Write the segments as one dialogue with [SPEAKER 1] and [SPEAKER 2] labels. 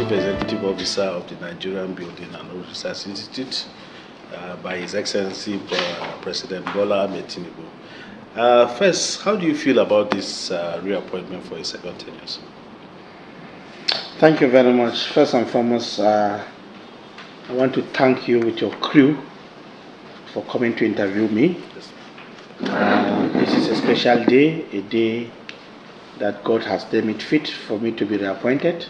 [SPEAKER 1] Chief Executive Officer of the Nigerian Building and Research Institute by His Excellency President Bola Ahmed Tinubu. First, how do you feel about this reappointment for a second tenure?
[SPEAKER 2] Thank you very much. First and foremost, I want to thank you with your crew for coming to interview me. This is a special day, a day that God has deemed it fit for me to be reappointed.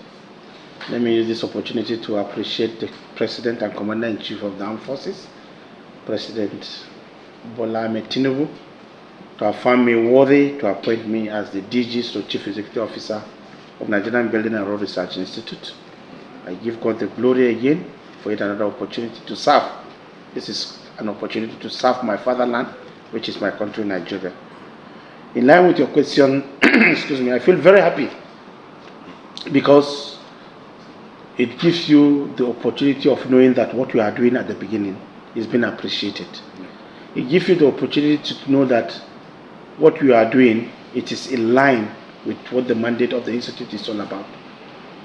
[SPEAKER 2] Let me use this opportunity to appreciate the President and Commander-in-Chief of the Armed Forces, President Bola Ahmed Tinubu, to have found me worthy to appoint me as the DG, so Chief Executive Officer of Nigerian Building and Road Research Institute. I give God the glory again for yet another opportunity to serve. This is an opportunity to serve my fatherland, which is my country, Nigeria. In line with your question, excuse me, I feel very happy because it gives you the opportunity of knowing that what you are doing at the beginning is being appreciated. It gives you the opportunity to know that what you are doing, it is in line with what the mandate of the institute is all about.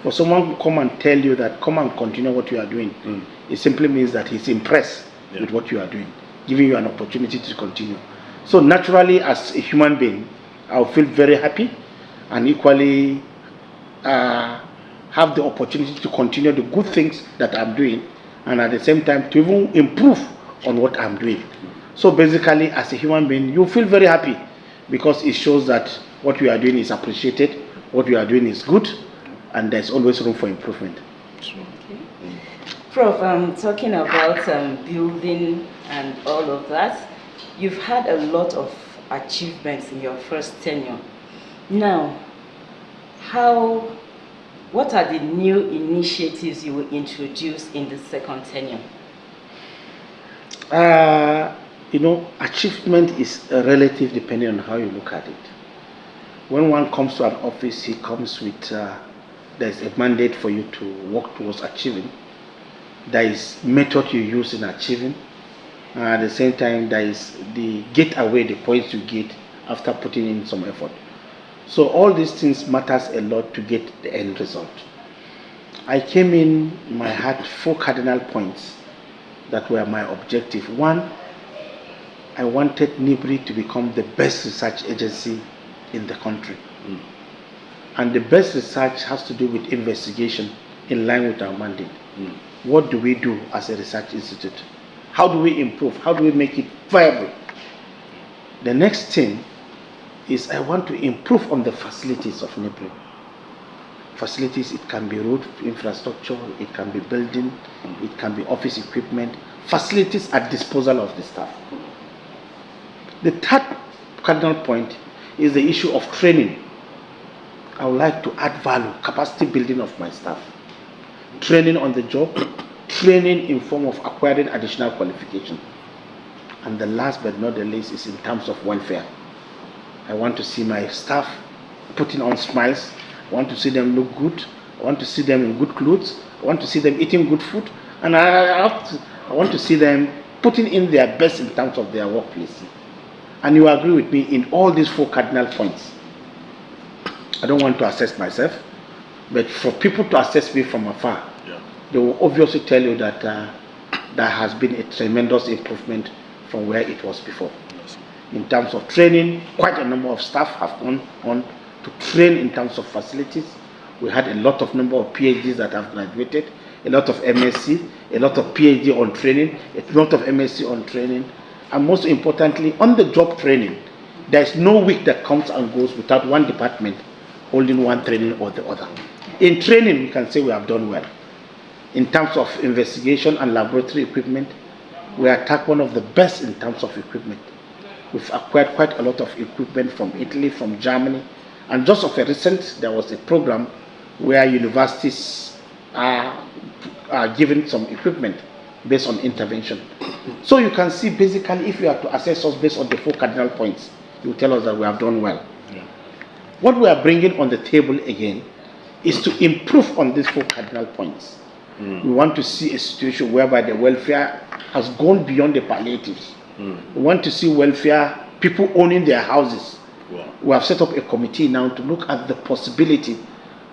[SPEAKER 2] For someone to come and tell you that come and continue what you are doing, it simply means that he's impressed with what you are doing, giving you an opportunity to continue. So naturally, as a human being, I'll feel very happy and equally have the opportunity to continue the good things that I'm doing and at the same time to even improve on what I'm doing. So basically, as a human being, you feel very happy because it shows that what you are doing is appreciated, what you are doing is good, and there's always room for improvement.
[SPEAKER 3] Okay. Prof, talking about building and all of that, you've had a lot of achievements in your first tenure. Now, what are the new initiatives you will introduce in the second tenure?
[SPEAKER 2] Achievement is relative depending on how you look at it. When one comes to an office, he comes with, there's a mandate for you to work towards achieving. There is method you use in achieving. At the same time, there is the get away, the points you get after putting in some effort. So all these things matters a lot to get the end result. I came in, I had 4 cardinal points that were my objective. One, I wanted Nbrri to become the best research agency in the country. And the best research has to do with investigation in line with our mandate. What do we do as a research institute? How do we improve? How do we make it viable? The next thing is I want to improve on the facilities of Nbrri. Facilities, it can be road infrastructure, it can be building, it can be office equipment, facilities at disposal of the staff. The third cardinal point is the issue of training. I would like to add value, capacity building of my staff. Training on the job, training in form of acquiring additional qualification. And the last but not the least is in terms of welfare. I want to see my staff putting on smiles. I want to see them look good. I want to see them in good clothes. I want to see them eating good food. And I want to see them putting in their best in terms of their workplace. And you agree with me in all these 4 cardinal points. I don't want to assess myself, but for people to assess me from afar, they will obviously tell you that there has been a tremendous improvement from where it was before. In terms of training, quite a number of staff have gone on to train in terms of facilities. We had a lot of number of PhDs that have graduated, a lot of MSc, a lot of PhD on training, a lot of MSc on training, and most importantly, on the job training, there is no week that comes and goes without one department holding one training or the other. In training, we can say we have done well. In terms of investigation and laboratory equipment, we are one of the best in terms of equipment. We've acquired quite a lot of equipment from Italy, from Germany, and just of a recent, there was a program where universities are given some equipment based on intervention. So you can see basically if you are to assess us based on the 4 cardinal points, you tell us that we have done well. What we are bringing on the table again is to improve on these 4 cardinal points. We want to see a situation whereby the welfare has gone beyond the palliatives. We want to see welfare, people owning their houses. We have set up a committee now to look at the possibility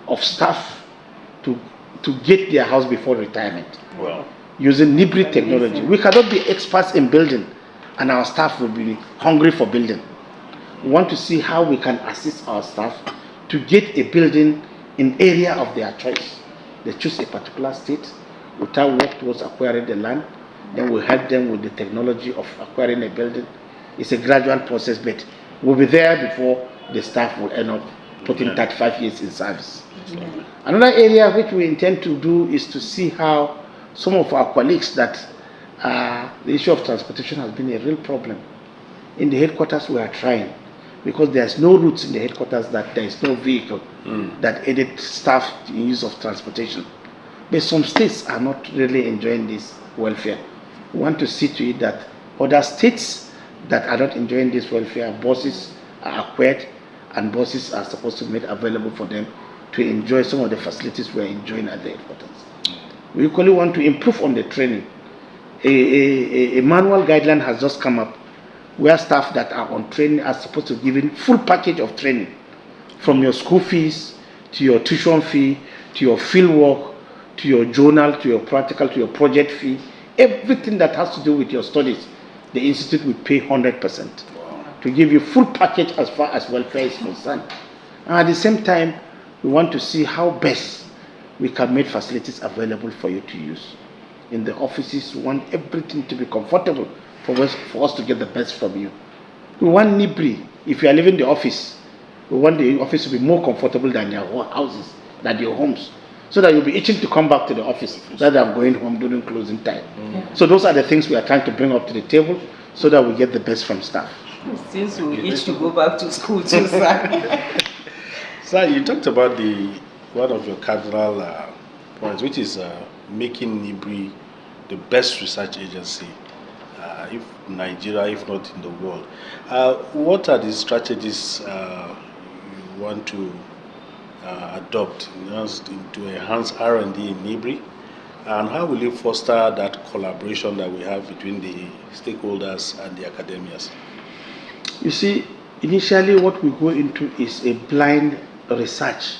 [SPEAKER 2] of staff to to get their house before retirement.
[SPEAKER 1] Wow.
[SPEAKER 2] Using Nbrri technology. We cannot be experts in building and our staff will be hungry for building. We want to see how we can assist our staff to get a building in area of their choice. They choose a particular state, without work towards acquiring the land, then we help them with the technology of acquiring a building. It's a gradual process, but we'll be there before the staff will end up putting 35 years in service. Another area which we intend to do is to see how some of our colleagues that the issue of transportation has been a real problem. In the headquarters we are trying, because there's no routes in the headquarters that there is no vehicle that aided staff in use of transportation. But some states are not really enjoying this welfare. We want to see to it that other states that are not enjoying this welfare, buses are acquired and buses are supposed to be made available for them to enjoy some of the facilities we are enjoying at the headquarters. We equally want to improve on the training. A manual guideline has just come up where staff that are on training are supposed to be given full package of training, from your school fees to your tuition fee to your field work to your journal to your practical to your project fee. Everything that has to do with your studies, the institute will pay 100% to give you full package as far as welfare is concerned. And at the same time, we want to see how best we can make facilities available for you to use. In the offices, we want everything to be comfortable for us to get the best from you. We want Nbrri. If you are leaving the office, we want the office to be more comfortable than your houses, than your homes, so that you'll be itching to come back to the office rather than going home during closing time. So those are the things we are trying to bring up to the table so that we get the best from staff.
[SPEAKER 3] Since we itch to go back to school too, sir.
[SPEAKER 1] Sir, you talked about one of your cardinal points, which is making Nbrri the best research agency, if Nigeria, if not in the world. What are the strategies you want to adopt to enhance R&D in Nbrri, and how will you foster that collaboration that we have between the stakeholders and the academias?
[SPEAKER 2] You see, initially what we go into is a blind research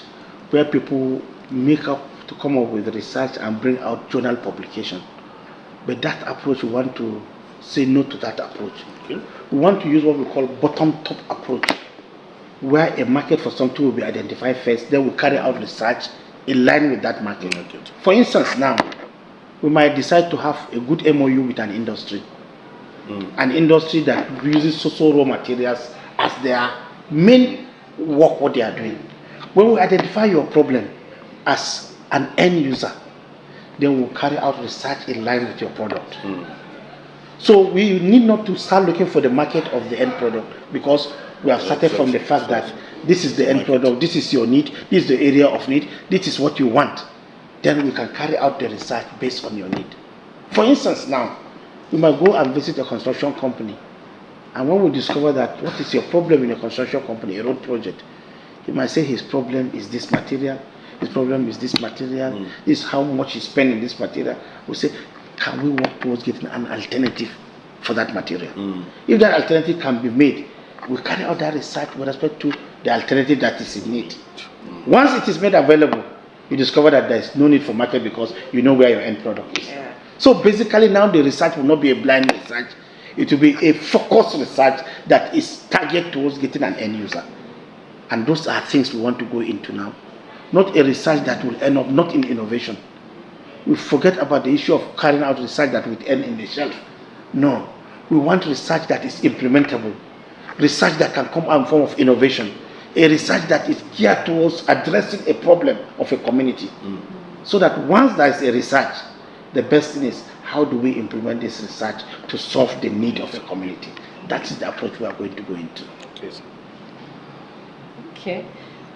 [SPEAKER 2] where people make up to come up with research and bring out journal publication. But that approach, we want to say no to that approach. Okay. We want to use what we call bottom-top approach, where a market for something will be identified first, then we carry out research in line with that market. For instance, now, we might decide to have a good MOU with an industry. An industry that uses social raw materials as their main work, what they are doing. When we identify your problem as an end user, then we'll carry out research in line with your product. So we need not to start looking for the market of the end product, because we have started from the fact that this is the end product, this is your need, this is the area of need, this is what you want. Then we can carry out the research based on your need. For instance, now, we might go and visit a construction company, and when we discover that what is your problem in a construction company, a road project, he might say his problem is this material, his problem is this material, this is how much he spends in this material. We say, can we work towards getting an alternative for that material? If that alternative can be made, we carry out that research with respect to the alternative that is in need. Once it is made available, you discover that there is no need for market because you know where your end product is. So basically now the research will not be a blind research, it will be a focused research that is targeted towards getting an end user. And those are things we want to go into now. Not a research that will end up not in innovation. We forget about the issue of carrying out research that will end in the shelf. No, we want research that is implementable, research that can come out in form of innovation, a research that is geared towards addressing a problem of a community. So that once there is a research, the best thing is how do we implement this research to solve the need of a community. That is the approach we are going to go into.
[SPEAKER 3] Okay.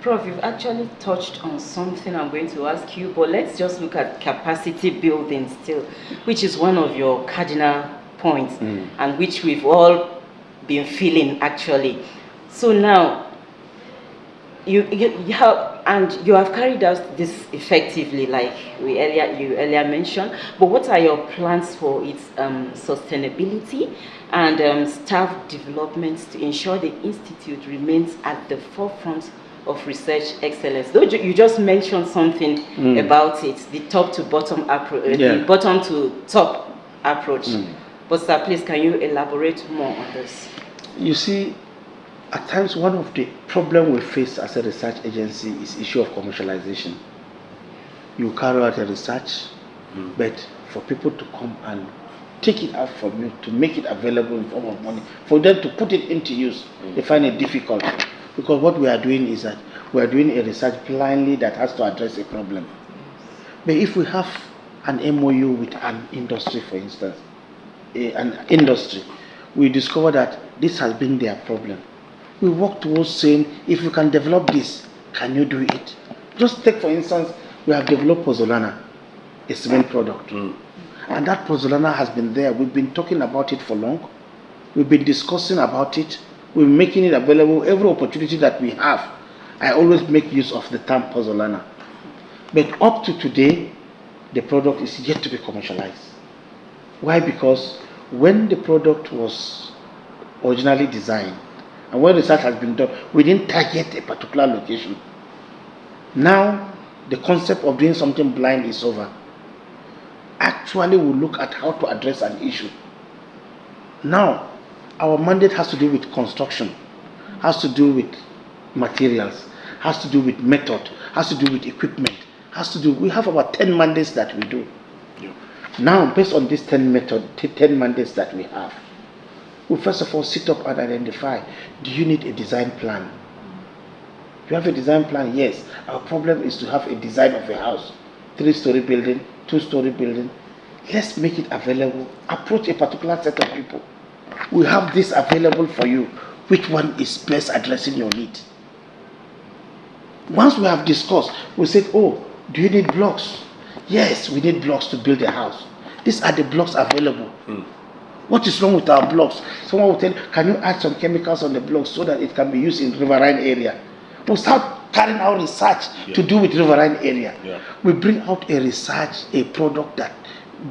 [SPEAKER 3] Prof, you've actually touched on something I'm going to ask you, but let's just look at capacity building still, which is one of your cardinal points, and which we've all been feeling actually. So now, you have carried out this effectively, like you earlier mentioned, but what are your plans for its sustainability and staff development to ensure the institute remains at the forefront of research excellence. Though you just mentioned something about it, the top to bottom approach, the bottom to top approach. But sir, please, can you elaborate more on this?
[SPEAKER 2] You see, at times one of the problems we face as a research agency is issue of commercialization. You carry out a research, but for people to come and take it out from you, to make it available in form of money, for them to put it into use, they find it difficult. Because what we are doing is that we are doing a research blindly that has to address a problem. But if we have an MOU with an industry, for instance, we discover that this has been their problem. We work towards saying, if you can develop this, can you do it? Just take, for instance, we have developed pozzolana, a cement product. And that pozzolana has been there. We've been talking about it for long. We've been discussing about it. We're making it available. Every opportunity that we have, I always make use of the term pozzolana. But up to today, the product is yet to be commercialized. Why? Because when the product was originally designed, and when research has been done, we didn't target a particular location. Now, the concept of doing something blind is over. Actually, we look at how to address an issue. Now, our mandate has to do with construction, has to do with materials, has to do with method, has to do with equipment, we have about 10 mandates that we do. Now, based on these 10 mandates that we have, we first of all sit up and identify, do you need a design plan? Do you have a design plan? Yes. Our problem is to have a design of a house, 3-story building, 2-story building. Let's make it available. Approach a particular set of people. We have this available for you. Which one is best addressing your need? Once we have discussed, we said, oh, do you need blocks? Yes, we need blocks to build a house. These are the blocks available. What is wrong with our blocks? Someone will tell you, can you add some chemicals on the blocks so that it can be used in riverine area? We'll start carrying out research to do with riverine area. We bring out a research, a product that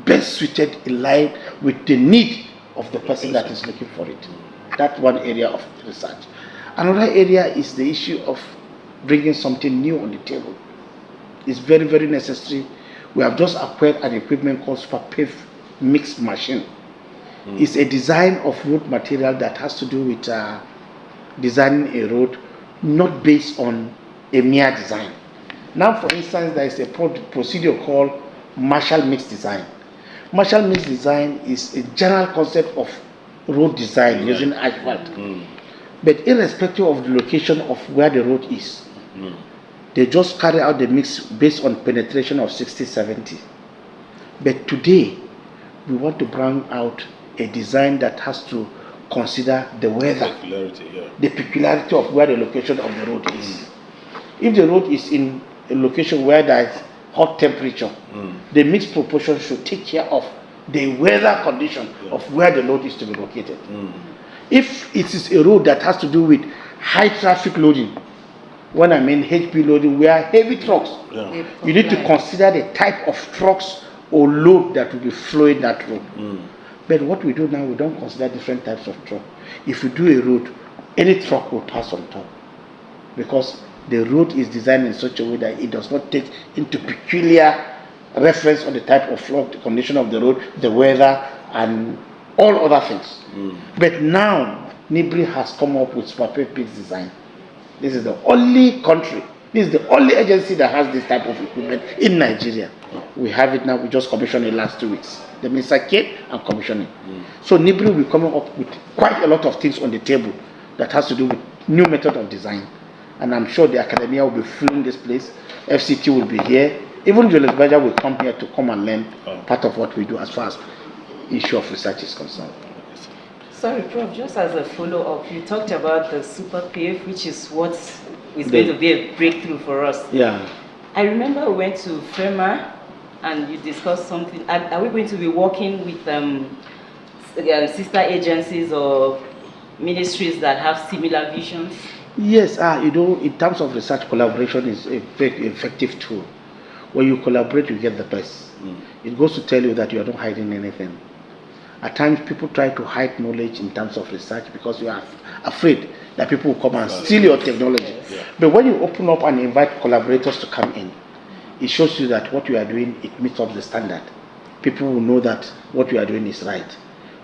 [SPEAKER 2] best suited in line with the need of the person that is looking for it. That's one area of research. Another area is the issue of bringing something new on the table. It's very, very necessary. We have just acquired an equipment called Super Pave Mix Machine. It's a design of road material that has to do with designing a road not based on a mere design. Now, for instance, there is a procedure called Marshall Mix Design. Marshall Mix Design is a general concept of road design using asphalt. But irrespective of the location of where the road is, they just carry out the mix based on penetration of 60-70. But today, we want to bring out a design that has to consider the weather, the peculiarity of where the location of the road is. If the road is in a location where there is hot temperature, the mixed proportion should take care of the weather condition of where the road is to be located. If it is a road that has to do with high traffic loading, when I mean HP loading, we are heavy trucks. You need to consider the type of trucks or load that will be flowing that road. But what we do now, we don't consider different types of truck. If you do a road, any truck will pass on top, because the road is designed in such a way that it does not take into peculiar reference on the type of flow, the condition of the road, the weather, and all other things. But now, Nbrri has come up with Super Pave Mix Design. This is the only country, this is the only agency that has this type of equipment in Nigeria. We have it now. We just commissioned it last 2 weeks. The minister came and commissioned it. So Nbrri will be coming up with quite a lot of things on the table that has to do with new method of design. And I'm sure the academia will be filling this place. FCT will be here. Even Julius Berger will come here to come and learn part of what we do as far as issue of research is concerned.
[SPEAKER 3] Sorry, Prof, just as a follow-up, you talked about the Super Pave, which is what is going to be a breakthrough for us. I remember we went to FEMA and you discussed something. Are we going to be working with sister agencies or ministries that have similar visions?
[SPEAKER 2] Yes, in terms of research, collaboration is a very effective tool. When you collaborate, you get the best. It goes to tell you that you are not hiding anything. At times, people try to hide knowledge in terms of research because you are afraid that people will come and steal your technology.
[SPEAKER 1] Yeah.
[SPEAKER 2] But when you open up and invite collaborators to come in, it shows you that what you are doing, it meets up the standard. People will know that what you are doing is right.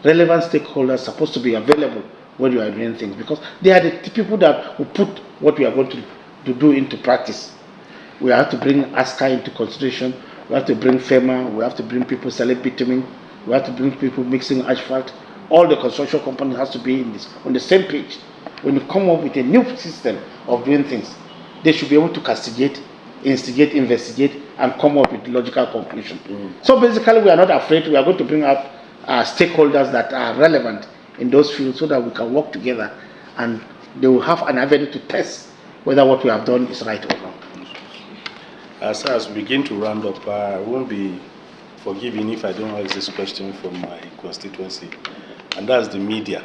[SPEAKER 2] Relevant stakeholders are supposed to be available when you are doing things, because they are the people that will put what we are going to do into practice. We have to bring ASCA into consideration. We have to bring FEMA. We have to bring people selling bitumen. We have to bring people mixing asphalt. All the construction company has to be on the same page. When you come up with a new system of doing things, they should be able to castigate, instigate, investigate, and come up with logical conclusion. So basically, we are not afraid. We are going to bring up stakeholders that are relevant in those fields so that we can work together, and they will have an avenue to test whether what we have done is right or wrong.
[SPEAKER 1] As we begin to round up, I won't be forgiving if I don't ask this question from my constituency, and that's the media.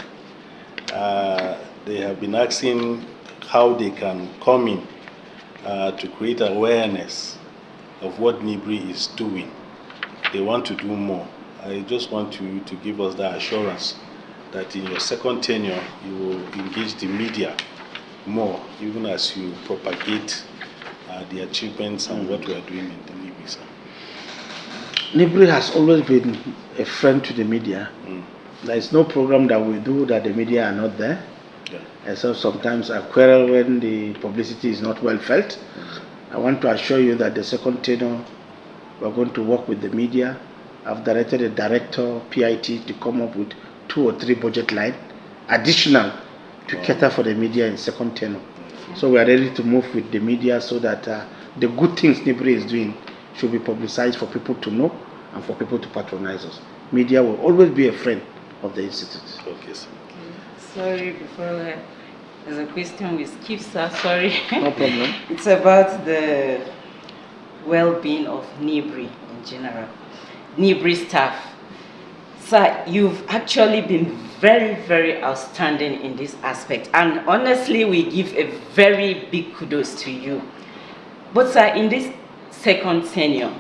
[SPEAKER 1] They have been asking how they can come in to create awareness of what Nbrri is doing. They want to do more. I just want you to give us that assurance that in your second tenure, you will engage the media more, even as you propagate the achievements and what we are doing in the Nbrri, sir.
[SPEAKER 2] Nbrri has always been a friend to the media. There is no program that we do that the media are not there.
[SPEAKER 1] Yeah.
[SPEAKER 2] And so sometimes I quarrel when the publicity is not well felt. I want to assure you that the second tenure, we're going to work with the media. I've directed a director, PIT, to come up with 2 or 3 budget lines additional to cater for the media in second tenure. So we are ready to move with the media so that the good things Nbrri is doing should be publicized for people to know and for people to patronize us. Media will always be a friend of the institute.
[SPEAKER 1] Okay, sir.
[SPEAKER 3] Sorry, before there's a question we skipped, sir. Sorry.
[SPEAKER 2] No problem.
[SPEAKER 3] It's about the well-being of Nbrri in general. Nbrri staff. Sir, you've actually been very, very outstanding in this aspect. And honestly, we give a very big kudos to you. But sir, in this second tenure,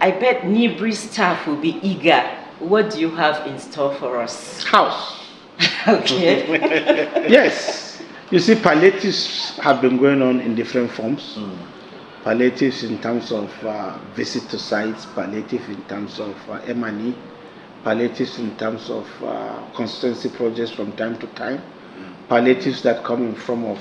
[SPEAKER 3] I bet Nbrri staff will be eager. What do you have in store for us?
[SPEAKER 2] House.
[SPEAKER 3] Okay.
[SPEAKER 2] Yes. You see, palliatives have been going on in different forms. Palliatives in terms of visit to sites, palliative in terms of M&E, palliatives in terms of constituency projects from time to time, palliatives that come in form of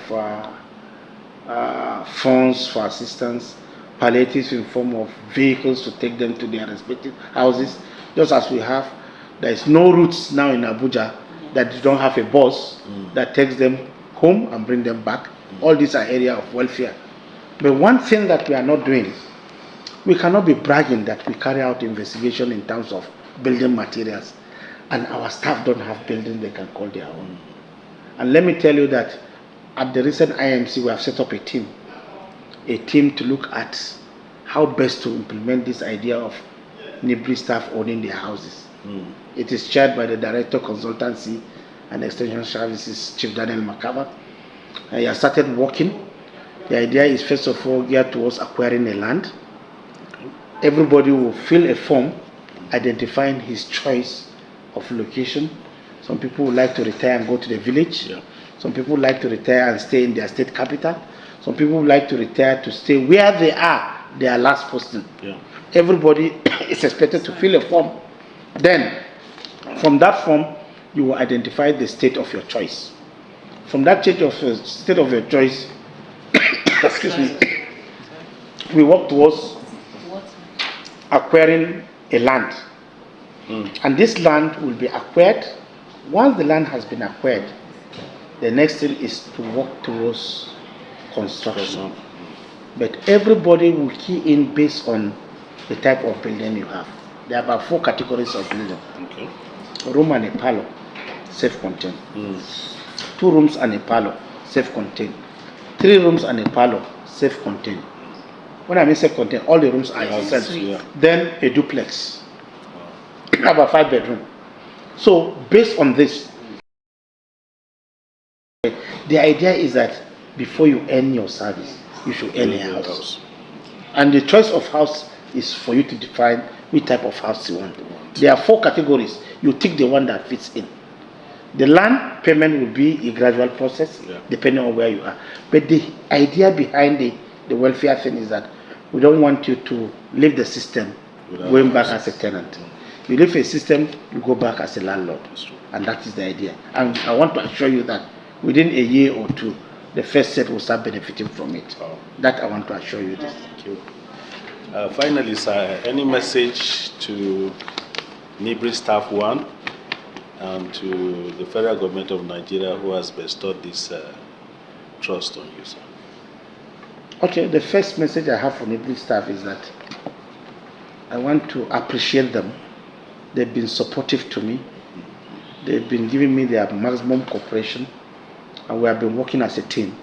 [SPEAKER 2] funds for assistance, palliatives in form of vehicles to take them to their respective houses. Just as we have, there is no routes now in Abuja that you don't have a bus that takes them home and bring them back. All these are areas of welfare. But one thing that we are not doing, we cannot be bragging that we carry out investigation in terms of building materials, and our staff don't have buildings they can call their own. And let me tell you that at the recent IMC, we have set up a team to look at how best to implement this idea of Nbrri staff owning their houses. It is chaired by the Director Consultancy and Extension Services, Chief Daniel Makaba. He has started working. The idea is first of all geared towards acquiring a land. Everybody will fill a form identifying his choice of location. Some people would like to retire and go to the village.
[SPEAKER 1] Yeah.
[SPEAKER 2] Some people would like to retire and stay in their state capital. Some people would like to retire to stay where they are, their last posting.
[SPEAKER 1] Yeah.
[SPEAKER 2] Everybody is expected to fill a form. Then, from that form, you will identify the state of your choice. From that state of your choice, excuse me, we work towards acquiring a land. And this land will be acquired. Once the land has been acquired, the next thing is to work towards construction. But everybody will key in based on the type of building you have. There are about 4 categories of building.
[SPEAKER 1] Okay.
[SPEAKER 2] A room and a parlor, self-contained. 2 rooms and a parlor, self-contained. 3 rooms and a parlor, self-contained. When I mean self-contained, all the rooms are yourself.
[SPEAKER 1] Yeah.
[SPEAKER 2] Then a duplex, about 5 bedroom. So based on this, the idea is that before you earn your service, you should earn a house. And the choice of house is for you to define which type of house you want. There are 4 categories. You take the one that fits in. The land payment will be a gradual process, depending on where you are. But the idea behind the welfare thing is that we don't want you to leave the system going back as a tenant. You leave a system, you go back as a landlord. And that is the idea. And I want to assure you that within a year or two, the first set will start benefiting from it. That I want to assure you this.
[SPEAKER 1] Thank you. Finally, sir, any message to Nbrri Staff 1 and to the federal government of Nigeria who has bestowed this trust on you, sir?
[SPEAKER 2] Okay, the first message I have for Nbrri staff is that I want to appreciate them. They've been supportive to me. They've been giving me their maximum cooperation, and we have been working as a team.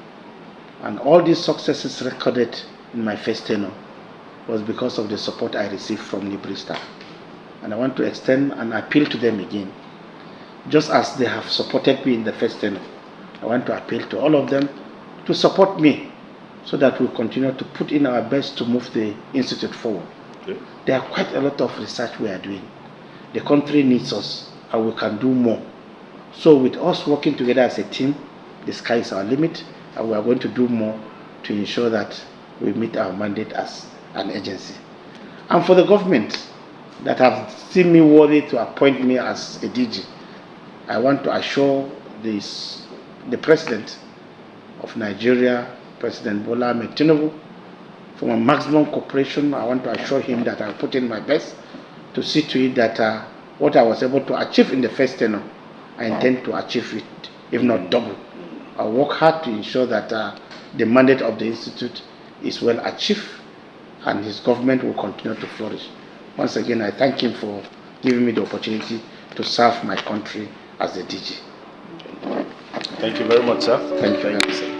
[SPEAKER 2] And all these successes recorded in my first tenure was because of the support I received from Nbrri staff. And I want to extend an appeal to them again. Just as they have supported me in the first tenure, I want to appeal to all of them to support me so that we'll continue to put in our best to move the institute forward. Okay. There are quite a lot of research we are doing. The country needs us and we can do more. So with us working together as a team, the sky is our limit, and we are going to do more to ensure that we meet our mandate as an agency. And for the government that have seen me worthy to appoint me as a DG, I want to assure the President of Nigeria, President Bola Ahmed Tinubu, for my maximum cooperation. I want to assure him that I'll put in my best to see to it that what I was able to achieve in the first tenure, I intend to achieve it, if not double. I'll work hard to ensure that the mandate of the Institute is well achieved and his government will continue to flourish. Once again, I thank him for giving me the opportunity to serve my country as the DG.
[SPEAKER 1] Thank you very much, sir.
[SPEAKER 2] Thank you, sir.